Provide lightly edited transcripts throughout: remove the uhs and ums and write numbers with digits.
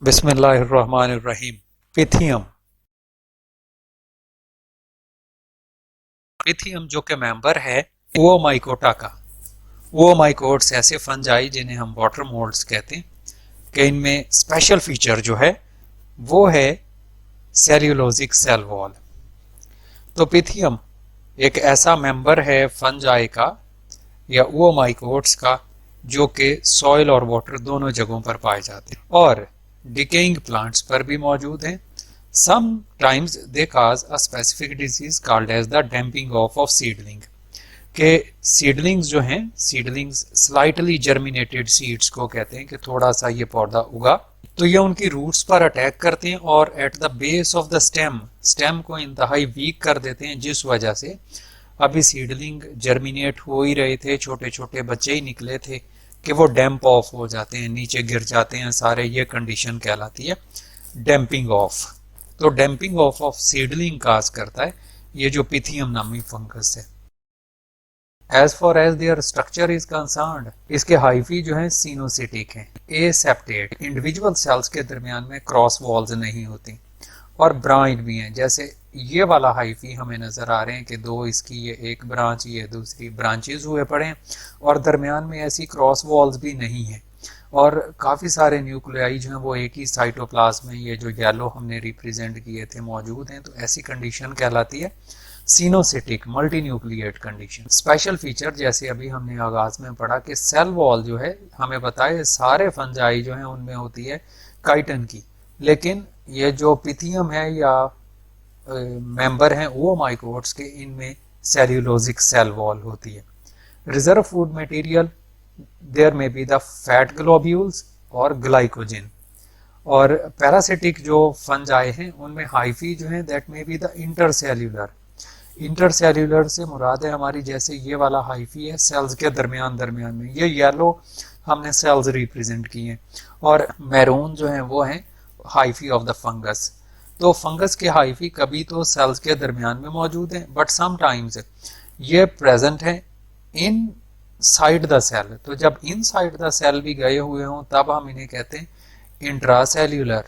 बिस्मिल्लाहिर्रहमानिर्रहीम। Pythium Pythium जो कि मेंबर है ओमाइकोटा का। ओमाइकोट्स ऐसे फंजाई जिन्हें हम वाटर मोल्ड्स कहते हैं कि इनमें स्पेशल फीचर जो है वो है सेल्यूलोजिक सेल वॉल। तो पिथियम एक ऐसा मेंबर है फंजाई का या ओमाइकोट्स का जो कि सॉइल और वाटर दोनों जगहों पर पाए जाते हैं और डिकेइंग प्लांट्स पर भी मौजूद हैं। Sometimes they cause a specific disease called as the damping off of seedling। के सीडलिंग्स जो हैं, सीडलिंग्स स्लाइटली जर्मिनेटेड सीड्स को कहते हैं कि थोड़ा सा ये पौधा उगा तो ये उनकी रूट्स पर अटैक करते हैं और at the base of the stem को इंतहाई वीक कर देते हैं, जिस वजह से अभी सीडलिंग जर्मिनेट हो ही रहे थे, छोटे छोटे बच्चे ही निकले थे कि वो डैम्प ऑफ हो जाते हैं, नीचे गिर जाते हैं सारे। ये कंडीशन कहलाती है डैम्पिंग ऑफ। तो डैम्पिंग ऑफ सीडलिंग काज करता है ये जो पिथियम नामी फंगस है। As far as their structure is concerned, इसके हाइफी जो है सीनोसिटिक हैं, एसेप्टेट, इंडिविजुअल सेल्स के दरमियान में क्रॉस वॉल्स नहीं होती और ब्रांच भी हैं। जैसे ये वाला हाइफी हमें नजर आ रहे हैं कि दो इसकी, ये एक ब्रांच, ये दूसरी ब्रांचेस हुए पड़े हैं और दरमियान में ऐसी क्रॉस वॉल्स भी नहीं है और काफ़ी सारे न्यूक्लियाई जो हैं वो एक ही साइटोप्लाज्म में, ये जो येलो हमने रिप्रेजेंट किए थे, मौजूद हैं। तो ऐसी कंडीशन कहलाती है coenocytic multi nucleate condition. Special feature जैसे अभी हमने आगाज में पढ़ा कि सेल वॉल जो है हमें बताए सारे फंजाई जो है उनमें होती है काइटन की, लेकिन ये जो पिथियम है या मेंबर हैं वो माइकोट्स के, इनमें सेल्यूलोजिक सेल वॉल होती है। रिजर्व फूड मटेरियल देयर में बी द फैट ग्लोब्यूल्स और ग्लाइकोजन। और पैरासिटिक जो फंजाई हैं उनमें हाइफी जो है दैट में बी द इंटरसेल्यूलर। इंटरसेल्यूलर से मुराद है हमारी, जैसे ये वाला हाइफी है सेल्स के दरमियान में, ये येलो हमने सेल्स रिप्रेजेंट किए हैं और मैरून जो है वो है हाइफी ऑफ द फंगस। तो फंगस के हाइफी कभी तो सेल्स के दरमियान में मौजूद हैं बट समटाइम्स ये प्रेजेंट है इन साइड द सेल। तो जब इन साइड द सेल भी गए हुए हों तब हम इन्हें कहते हैं intracellular,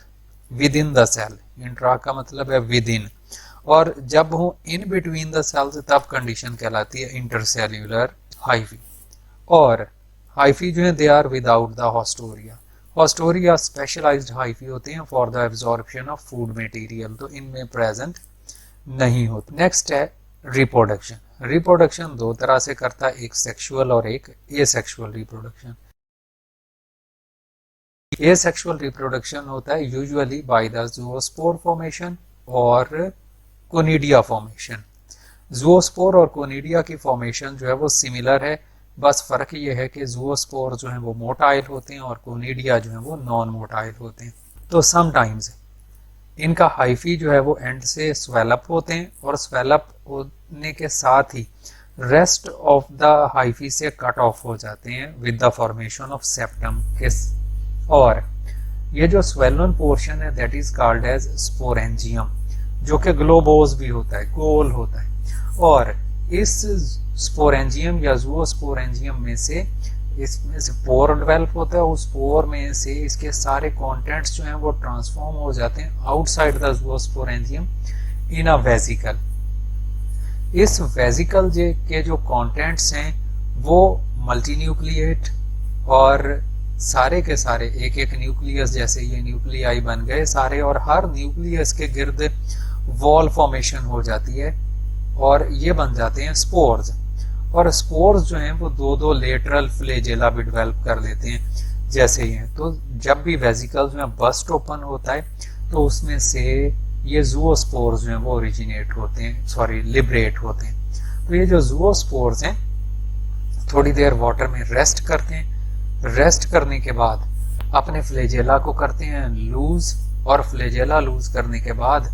within the cell. Intra का मतलब है विद इन, और जब हो इन बिटवीन द सेल्स तब कंडीशन कहलाती है इंटरसेल्यूलर हाइफी। और हाइफी जो है they are without the haustoria. Haustoria specialised hyphae होते हैं for the absorption of food material, तो इनमें प्रेजेंट नहीं होते। नेक्स्ट है रिप्रोडक्शन। रिप्रोडक्शन दो तरह से करता है, एक सेक्सुअल और एक एसेक्सुअल रिप्रोडक्शन। एसेक्सुअल रिप्रोडक्शन होता है यूजुअली बाय द ज़ूओस्पोर फॉर्मेशन और कोनिडिया फॉर्मेशन। ज़ूओस्पोर और कोनिडिया की फॉर्मेशन जो है वो सिमिलर है, बस फर्क ये है कि ज़ूओस्पोर जो है वो मोटाइल होते हैं और कोनिडिया जो है वो नॉन मोटाइल होते हैं। तो समटाइम्स इनका हाइफी जो है वो एंड से स्वेलअप होते हैं और स्वेलअप होने के साथ ही रेस्ट ऑफ द हाइफी से कट ऑफ हो जाते हैं with the formation of septum किस। और ये जो स्वेलन पोर्शन है that is called as sporangium, जो कि ग्लोबोज भी होता है, गोल होता है। और इस स्पोरेंजियम या ज़ूओस्पोरेंजियम में से, इसमें से पोर डेवलप होता है, उस पोर में से इसके सारे कंटेंट्स जो हैं वो ट्रांसफॉर्म हो जाते हैं outside the zoosporangium in a vesicle. इस वेसिकल के जो कंटेंट्स हैं वो मल्टीन्यूक्लिएट और सारे के सारे एक एक न्यूक्लियस, जैसे ये न्यूक्लियाई बन गए सारे, और हर न्यूक्लियस के गिर्द वॉल फॉर्मेशन हो जाती है और ये बन जाते हैं स्पोर्स। और स्पोर्स जो हैं वो दो दो लेटरल फ्लेजेला भी डेवलप कर लेते हैं जैसे ही हैं। तो जब भी वेसिकल जो है बस्ट ओपन होता है तो उसमें से ये ज़ूओस्पोर्स जो हैं वो ओरिजिनेट होते हैं, लिबरेट होते हैं। तो ये जो ज़ूओस्पोर्स हैं थोड़ी देर वाटर में रेस्ट करते हैं, रेस्ट करने के बाद अपने फ्लेजेला को करते हैं लूज, और फ्लेजेला लूज करने के बाद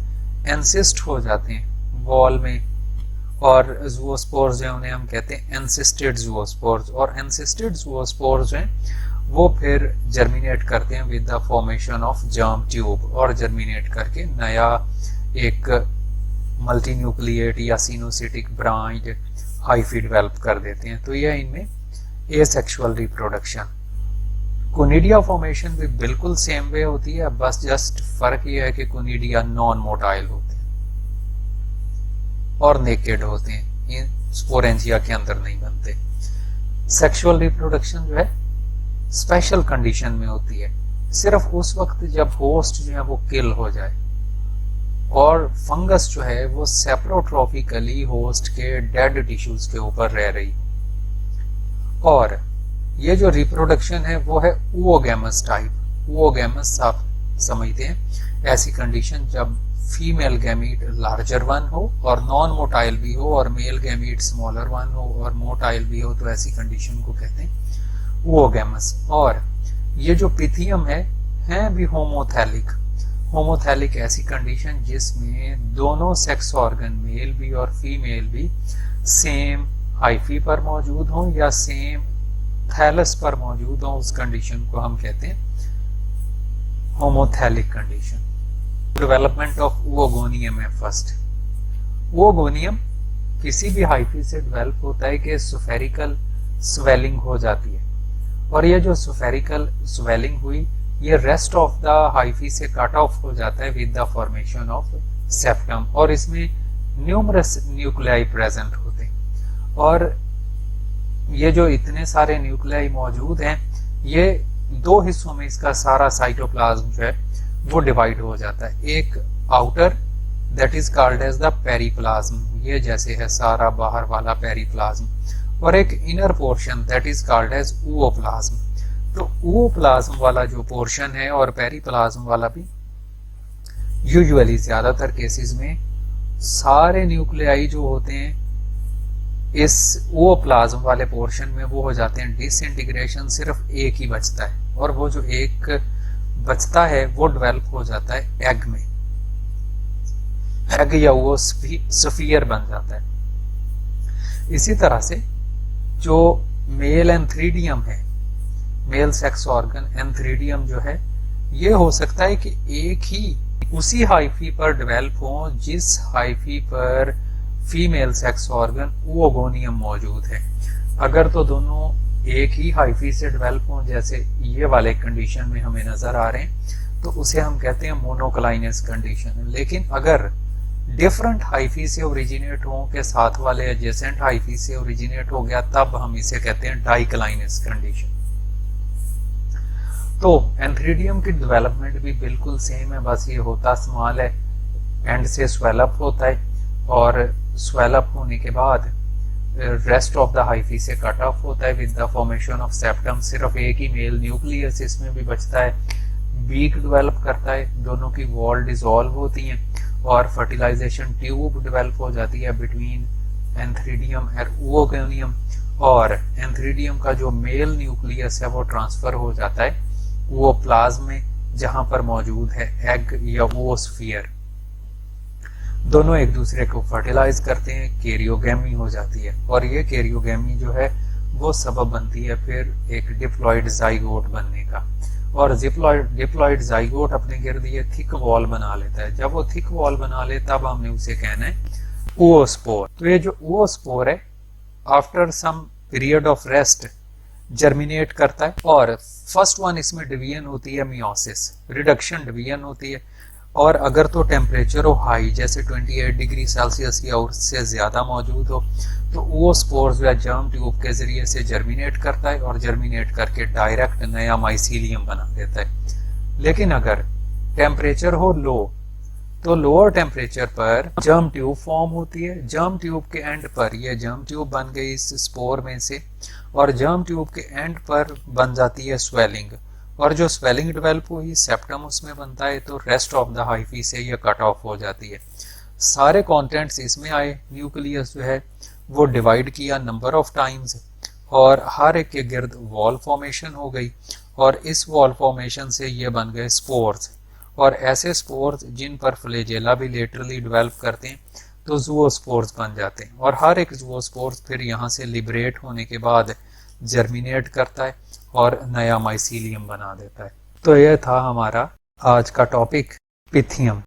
एंसिस्ट हो जाते हैं वॉल में, और ज़ूओस्पोर्स जो है उन्हें हम कहते हैं एंसिस्टेड ज़ूओस्पोर्स। और एंसिस्टेड ज़ूओस्पोर्स जो हैं वो फिर जर्मिनेट करते हैं with the formation of germ tube, और जर्मिनेट करके नया एक मल्टी न्यूक्लिएट या सीनोसिटिक ब्रांच हाइफी डेवलप कर देते हैं। तो यह इनमें एसेक्सुअल रिप्रोडक्शन। कोनिडिया फॉर्मेशन भी बिल्कुल सेम वे होती है, बस जस्ट फर्क ये है कि कोनिडिया नॉन मोटाइल होते हैं और नेकेड होते हैं, ये स्पोरेंजिया के अंदर नहीं बनते। सेक्सुअल रिप्रोडक्शन जो है स्पेशल कंडीशन में होती है, सिर्फ उस वक्त जब होस्ट जो है वो किल हो जाए और फंगस जो है वो सेप्रोट्रॉफिकली होस्ट के डेड टिश्यूज के ऊपर रह रही। और ये जो रिप्रोडक्शन है वो है oogamous टाइप। oogamous आप समझते हैं, ऐसी कंडीशन जब फीमेल गैमीट लार्जर वन हो और नॉन मोटाइल भी हो और मेल गैमीट स्मॉलर वन हो और मोटाइल भी हो, तो ऐसी कंडीशन को कहते हैं oogamous। और ये जो पिथियम है भी होमोथैलिक। होमोथैलिक ऐसी कंडीशन जिसमें दोनों सेक्स ऑर्गन मेल भी और फीमेल भी सेम हाइफी पर मौजूद हो या सेम थैलस पर मौजूद हो, उस कंडीशन को हम कहते हैं homothallic condition. Development of oogonium है फर्स्ट। ओगोनियम किसी भी हाइफी से डेवलप होता है कि स्फेरिकल स्वेलिंग हो जाती है, और ये जो स्फेरिकल स्वेलिंग हुई ये रेस्ट ऑफ द हाइफी से कट ऑफ हो जाता है with the formation of septum, और इसमें न्यूमरस न्यूक्लियाई प्रेजेंट होते हैं। और ये जो इतने सारे न्यूक्लियाई मौजूद हैं, ये दो हिस्सों में इसका सारा साइटोप्लाज्म जो है वो डिवाइड हो जाता है। एक outer that is called as the periplasm, ये जैसे है सारा बाहर वाला पेरिप्लाज्म, और एक inner portion that is called as ooप्लाज्म। तो ooप्लाज्म वाला जो पोर्शन है और पेरिप्लाज्म वाला भी यूजुअली ज्यादातर केसेस में सारे न्यूक्लियाई जो होते हैं इस ooप्लाज्म वाले पोर्शन में वो हो जाते हैं डिसइंटीग्रेशन, सिर्फ एक ही बचता है, और वो जो एक बचता है वो डेवलप हो जाता है एग में। एग या वो स्फीयर बन जाता है। इसी तरह से जो मेल एंथ्रीडियम है, मेल सेक्स ऑर्गन एंथ्रीडियम जो है, ये हो सकता है कि एक ही उसी हाइफी पर डेवलप हो जिस हाइफी पर फीमेल सेक्स ऑर्गन ओगोनियम मौजूद है। अगर तो दोनों एक ही हाइफी से डेवलप हो, जैसे ये वाले कंडीशन में हमें नजर आ रहे हैं, तो उसे हम कहते हैं मोनोक्लाइनस कंडीशन। लेकिन अगर डिफरेंट हाइफी से ओरिजिनेट हो के साथ वाले एडजेसेंट हाइफी से ओरिजिनेट हो गया, तब हम इसे कहते हैं डाइक्लाइनस कंडीशन। तो एंथ्रीडियम की डेवलपमेंट भी बिल्कुल सेम है, बस ये होता स्मॉल है, एंड से स्वेलअप होता है, और स्वेलअप होने के बाद रेस्ट ऑफ द हाइफी से कट ऑफ होता है with the formation of septum. सिर्फ एक ही मेल न्यूक्लियस इसमें भी बचता है, बीक डेवलप करता है, दोनों की वॉल डिसॉल्व होती हैं और फर्टिलाइजेशन ट्यूब डेवलप हो जाती है बिटवीन एंथ्रीडियम और ओगोनियम, और एंथ्रीडियम का जो मेल न्यूक्लियस है वो ट्रांसफर हो जाता है ooप्लाज्म में, जहां पर मौजूद है एग या ओस्फीयर। दोनों एक दूसरे को फर्टिलाइज करते हैं, कैरियोगेमी हो जाती है, और ये कैरियोगेमी जो है वो सबब बनती है फिर एक डिप्लॉइड जाइगोट बनने का, और डिप्लॉइड जाइगोट अपने गिर्द ये थिक वॉल बना लेता है। जब वो थिक वॉल बना ले तब हमने उसे कहना है ooस्पोर। तो ये जो ooस्पोर है after some period of rest germinate करता है, और फर्स्ट वन इसमें डिवीजन होती है मियोसिस, रिडक्शन डिवीजन होती है। और अगर तो टेम्परेचर हो हाई, जैसे 28 डिग्री सेल्सियस या उससे ज्यादा मौजूद हो, तो वो स्पोर्स जो है जर्म ट्यूब के जरिए से जर्मिनेट करता है और जर्मिनेट करके डायरेक्ट नया माइसीलियम बना देता है। लेकिन अगर टेम्परेचर हो लो, तो लोअर टेम्परेचर पर जर्म ट्यूब फॉर्म होती है। जर्म ट्यूब के एंड पर, ये जर्म ट्यूब बन गई इस स्पोर में से, और जर्म ट्यूब के एंड पर बन जाती है स्वेलिंग, और जो स्वेलिंग डेवलप हुई सेप्टम उसमें बनता है, तो रेस्ट ऑफ द हाइफी से ये कट ऑफ हो जाती है। सारे कंटेंट्स इसमें आए, न्यूक्लियस जो है वो डिवाइड किया नंबर ऑफ टाइम्स, और हर एक के गिर्द वॉल फॉर्मेशन हो गई, और इस वॉल फॉर्मेशन से ये बन गए स्पोर्स। और ऐसे स्पोर्स जिन पर फ्लैजेला भी लेटरली डेवलप करते हैं, तो ज़ूओस्पोर्स बन जाते हैं, और हर एक ज़ूओस्पोर्स फिर यहाँ से लिबरेट होने के बाद जर्मिनेट करता है और नया माइसीलियम बना देता है। तो यह था हमारा आज का टॉपिक, पिथियम।